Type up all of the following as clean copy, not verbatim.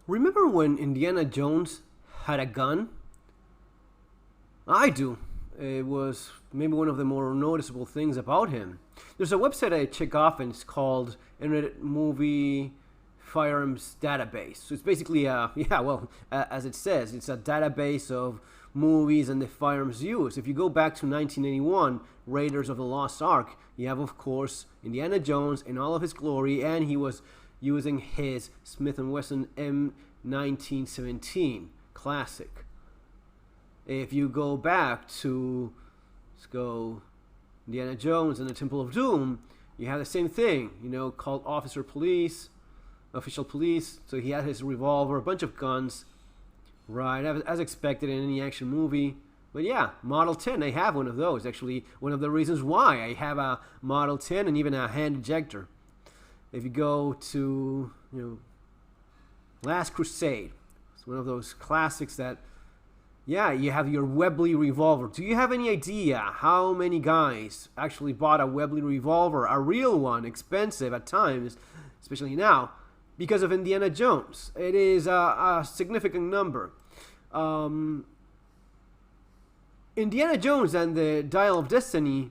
Remember when Indiana Jones had a gun? I do. It was maybe one of the more noticeable things about him. There's a website I check often. It's called Internet Movie Firearms Database. So it's basically as it says, it's a database of movies and the firearms used. If you go back to 1981, Raiders of the Lost Ark, you have, of course, Indiana Jones in all of his glory, and he was using his Smith & Wesson M1917 classic. If you go back to, let's go, Indiana Jones and the Temple of Doom, you have the same thing, called official police. So he had his revolver, a bunch of guns, right, as expected in any action movie. But yeah, Model 10, I have one of those. Actually, one of the reasons why I have a Model 10 and even a hand ejector. If you go to, Last Crusade, it's one of those classics that, yeah, you have your Webley revolver. Do you have any idea how many guys actually bought a Webley revolver, a real one, expensive at times, especially now, because of Indiana Jones? It is a significant number. Indiana Jones and the Dial of Destiny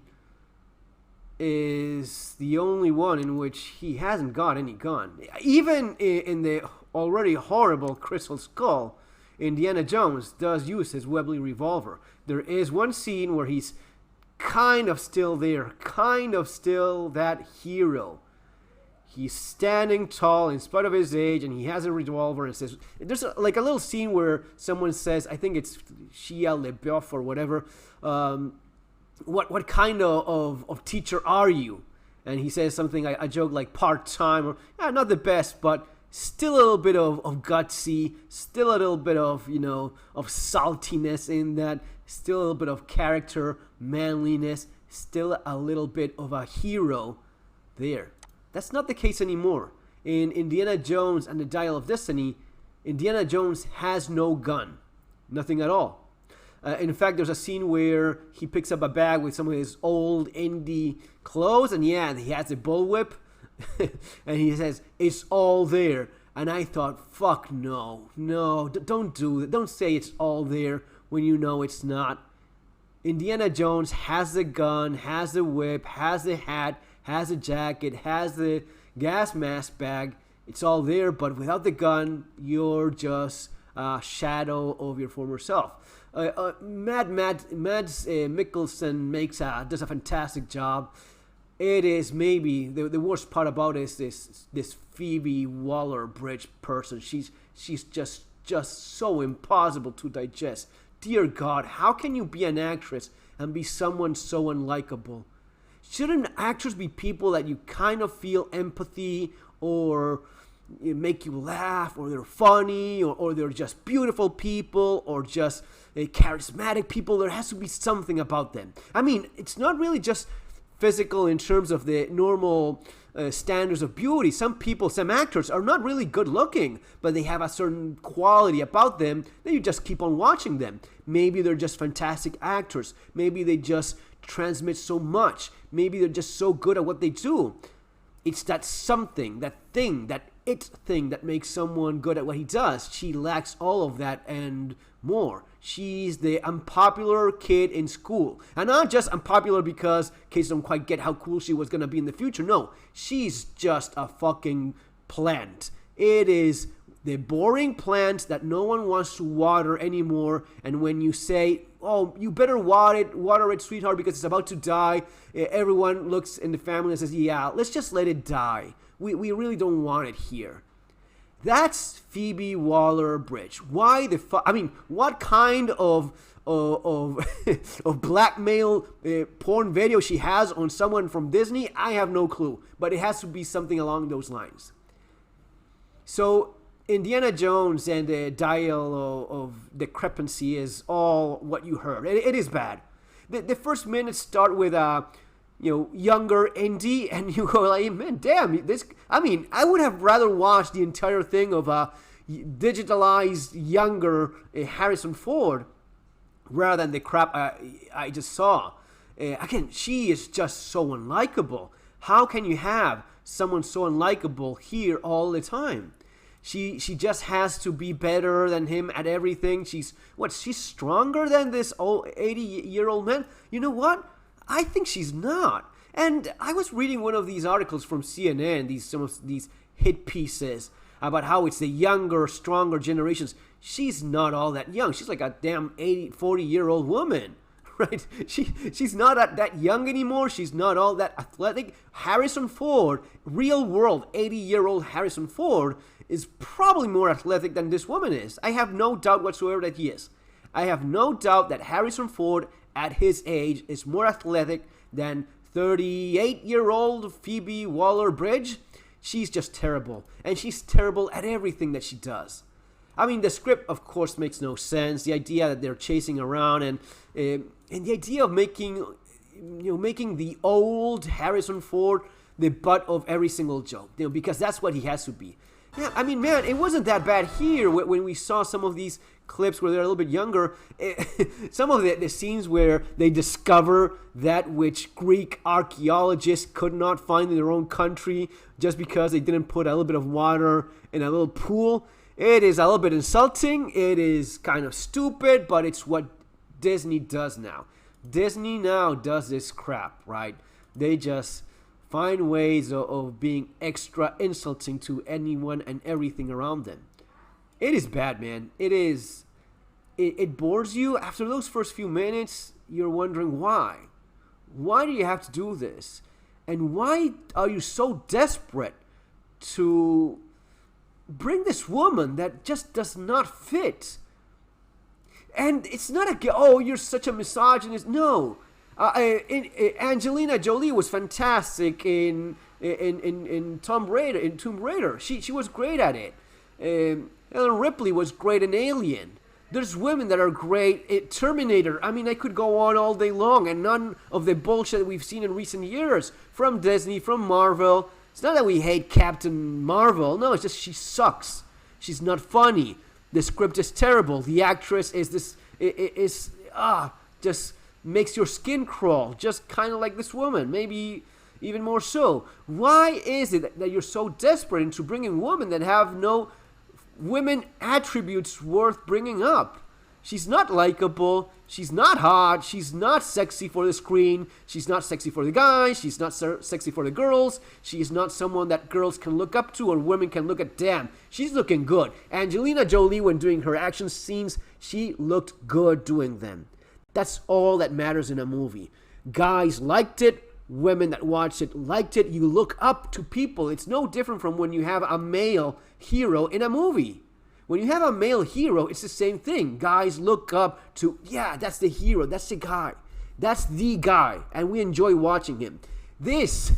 is the only one in which he hasn't got any gun. Even in the already horrible Crystal Skull, Indiana Jones does use his Webley revolver. There is one scene where he's kind of still there, kind of still that hero. He's standing tall in spite of his age, and he has a revolver and says, there's a little scene where someone says, I think it's Shia LaBeouf or whatever, what kind of teacher are you? And he says something, a joke like part-time, or not the best, but still a little bit of gutsy, still a little bit of, of saltiness in that, still a little bit of character, manliness, still a little bit of a hero there. That's not the case anymore. In Indiana Jones and the Dial of Destiny, Indiana Jones has no gun. Nothing at all. In fact, there's a scene where he picks up a bag with some of his old indie clothes, and he has a bullwhip, and he says, it's all there. And I thought, fuck no, don't do that. Don't say it's all there when you know it's not. Indiana Jones has the gun, has the whip, has the hat, has the jacket, has the gas mask bag. It's all there, but without the gun, you're just a shadow of your former self. Mads Mikkelsen does a fantastic job. It is maybe the worst part about it is this Phoebe Waller-Bridge person. She's just so impossible to digest. Dear God, how can you be an actress and be someone so unlikable? Shouldn't actors be people that you kind of feel empathy, or make you laugh, or they're funny, or they're just beautiful people, or just charismatic people? There has to be something about them. I mean, it's not really just physical in terms of the normal standards of beauty. Some actors are not really good looking, but they have a certain quality about them that you just keep on watching them. Maybe they're just fantastic actors. Maybe they just transmit so much. Maybe they're just so good at what they do. It's that something, that thing that makes someone good at what he does. She lacks all of that and more. She's the unpopular kid in school. And not just unpopular because kids don't quite get how cool she was going to be in the future. No, she's just a fucking plant. It is the boring plant that no one wants to water anymore. And when you say, oh, you better water it, sweetheart, because it's about to die, everyone looks in the family and says, yeah, let's just let it die. We really don't want it here. That's Phoebe Waller-Bridge. Why the fuck? I mean, what kind of of blackmail porn video she has on someone from Disney? I have no clue, but it has to be something along those lines. So Indiana Jones and the Dial of Discrepancy is all what you heard. It is bad. The first minutes start with younger Indy, and you go like, man, damn, this. I mean, I would have rather watched the entire thing of a digitalized younger Harrison Ford rather than the crap I just saw. Again, she is just so unlikable. How can you have someone so unlikable here all the time? She just has to be better than him at everything. She's stronger than this old 80-year-old man? You know what? I think she's not. And I was reading one of these articles from CNN, some of these hit pieces about how it's the younger, stronger generations. She's not all that young. She's like a damn 40-year-old woman, right? She's not that young anymore. She's not all that athletic. Harrison Ford, real world 80-year-old Harrison Ford, is probably more athletic than this woman is. I have no doubt whatsoever that he is. I have no doubt that Harrison Ford, at his age, is more athletic than 38-year-old Phoebe Waller-Bridge. She's just terrible. And she's terrible at everything that she does. I mean, the script, of course, makes no sense. The idea that they're chasing around and the idea of making the old Harrison Ford the butt of every single joke, because that's what he has to be. Yeah, I mean, man, it wasn't that bad here when we saw some of these clips where they're a little bit younger. Some of the scenes where they discover that which Greek archaeologists could not find in their own country just because they didn't put a little bit of water in a little pool. It is a little bit insulting. It is kind of stupid, but it's what Disney does now. Disney now does this crap, right? They just find ways of being extra insulting to anyone and everything around them. It is bad, man. It is. It bores you. After those first few minutes, you're wondering why. Why do you have to do this? And why are you so desperate to bring this woman that just does not fit? And it's not you're such a misogynist. No. Angelina Jolie was fantastic in Tomb Raider. In Tomb Raider, she was great at it. Ellen Ripley was great in Alien. There's women that are great in Terminator. I mean, I could go on all day long, and none of the bullshit that we've seen in recent years from Disney, from Marvel. It's not that we hate Captain Marvel. No, it's just she sucks. She's not funny. The script is terrible. The actress just makes your skin crawl, just kind of like this woman, maybe even more so. Why is it that you're so desperate into bringing women that have no women attributes worth bringing up? She's not likable, she's not hot, she's not sexy for the screen, she's not sexy for the guys, she's not sexy for the girls, she is not someone that girls can look up to or women can look at. Damn, she's looking good. Angelina Jolie, when doing her action scenes, she looked good doing them. That's all that matters in a movie. Guys liked it. Women that watched it liked it. You look up to people. It's no different from when you have a male hero in a movie. When you have a male hero, it's the same thing. Guys look up to, yeah, that's the hero. That's the guy. That's the guy. And we enjoy watching him. This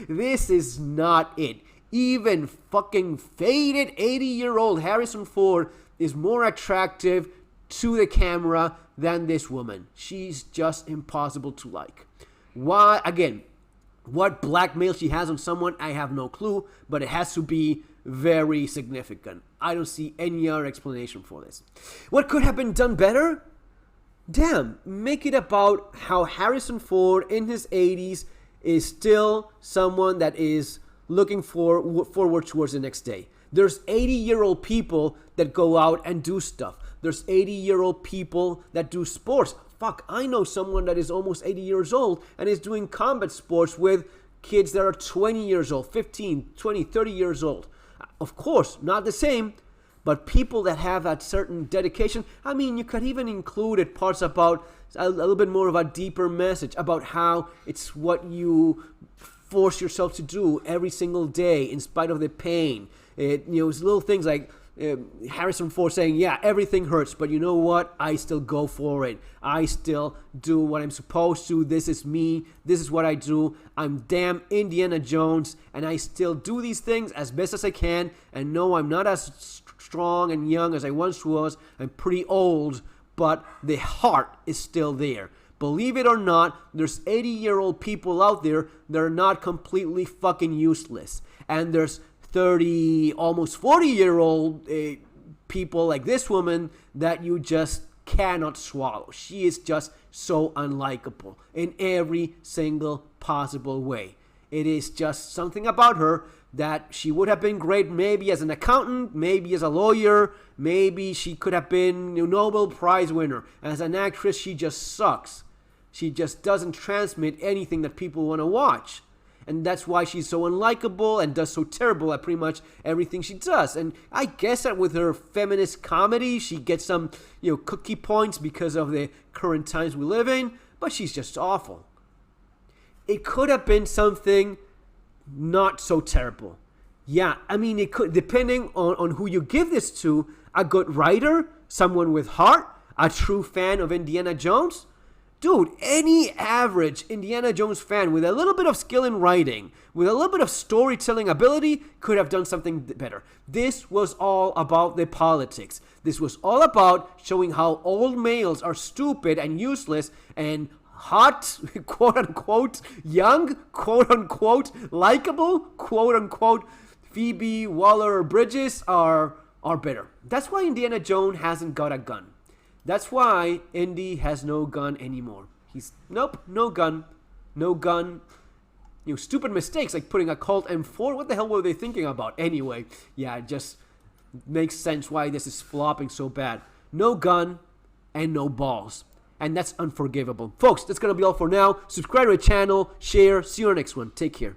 is not it. Even fucking faded 80-year-old Harrison Ford is more attractive to the camera than this woman. She's just impossible to like. Why? Again, what blackmail she has on someone, I have no clue, but it has to be very significant. I don't see any other explanation for this. What could have been done better? Damn, make it about how Harrison Ford in his 80s is still someone that is looking forward towards the next day. There's 80-year-old people that go out and do stuff. There's 80-year-old people that do sports. Fuck, I know someone that is almost 80 years old and is doing combat sports with kids that are 20 years old, 15, 20, 30 years old. Of course, not the same, but people that have that certain dedication. I mean, you could even include it parts about a little bit more of a deeper message about how it's what you force yourself to do every single day in spite of the pain. It's little things like Harrison Ford saying, yeah, everything hurts, but you know what? I still go for it. I still do what I'm supposed to. This is me. This is what I do. I'm damn Indiana Jones, and I still do these things as best as I can. And no, I'm not as strong and young as I once was. I'm pretty old, but the heart is still there. Believe it or not, there's 80-year-old people out there that are not completely fucking useless. And there's 30, almost 40-year-old people like this woman that you just cannot swallow. She is just so unlikable in every single possible way. It is just something about her that she would have been great maybe as an accountant, maybe as a lawyer, maybe she could have been a Nobel Prize winner. As an actress, she just sucks. She just doesn't transmit anything that people want to watch. And that's why she's so unlikable and does so terrible at pretty much everything she does. And I guess that with her feminist comedy, she gets some, cookie points because of the current times we live in. But she's just awful. It could have been something not so terrible. Yeah, I mean, it could, depending on who you give this to, a good writer, someone with heart, a true fan of Indiana Jones. Dude, any average Indiana Jones fan with a little bit of skill in writing, with a little bit of storytelling ability, could have done something better. This was all about the politics. This was all about showing how old males are stupid and useless, and hot, quote-unquote, young, quote-unquote, likable, quote-unquote, Phoebe Waller-Bridges are better. That's why Indiana Jones hasn't got a gun. That's why Indy has no gun anymore. No gun. Stupid mistakes like putting a Colt M4. What the hell were they thinking about? Anyway, yeah, it just makes sense why this is flopping so bad. No gun and no balls. And that's unforgivable. Folks, that's going to be all for now. Subscribe to the channel, share. See you on the next one. Take care.